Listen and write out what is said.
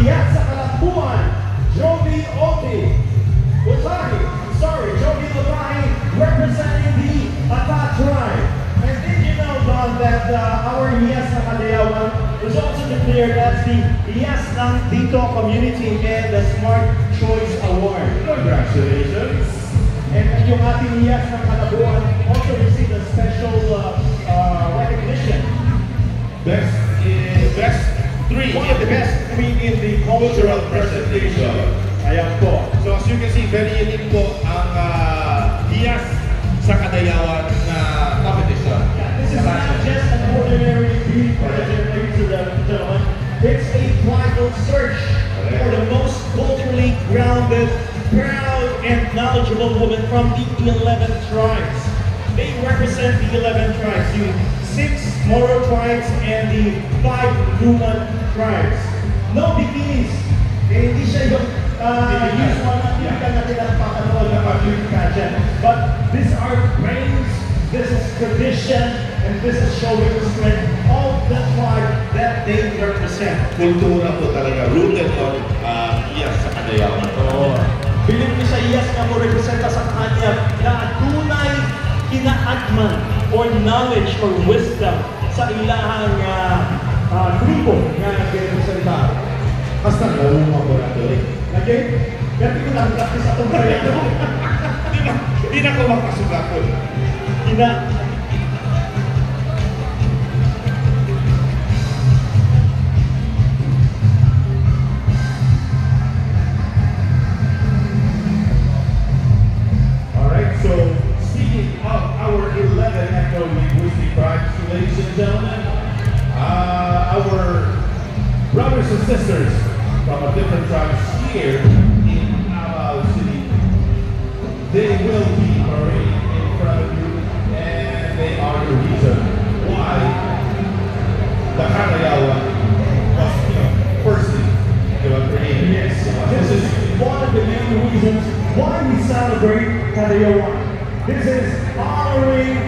Iyas sa Kalapuan, Jovi Otahi, representing the Ata tribe. And did you know, Don, that our Iyas na Kadayawan was also declared as the Iyas ng Dito Community and the Smart Choice Award. Congratulations! And yung ating Iyas ng Kalapuan also received a special recognition. Best 3 One of the best, in the cultural presentation. Ayan po. So as you can see, very unique po ang Iyas sa Kadayawan na competition. This is not just an ordinary beauty pageant, ladies and gentlemen. It's a tribal search for the most culturally grounded, proud, and knowledgeable women from the 11 tribes. They represent the 11 tribes, the 6 Moro tribes and the 5 Luman tribes. No bikinis. Eh, hindi siya yung usual na typical na pinapakanood ng mga beauty pageant. But these are brains, this is tradition, and this is showing the strength of the tribe that they represent. Kultura po talaga, rooted on Iyas sa Kadayawan. Bilib ni sa Iyas na mo representa sa kanya na tunay kinaatman or knowledge or wisdom sa ilahang tribo na nag-representa. Basta nauma ko na doon. Okay? Gati ko lang practice atong karito. Hindi na ko makasugat po. Alright, so speaking of our 11 ethno-linguistic tribes, ladies and gentlemen, our brothers and sisters from a different tribes here in Davao City, they will be parading in front of you, and they are the reason why the Kadayawan was, firstly, created. Yes, this is one of the main reasons why we celebrate Kadayawan. This is honoring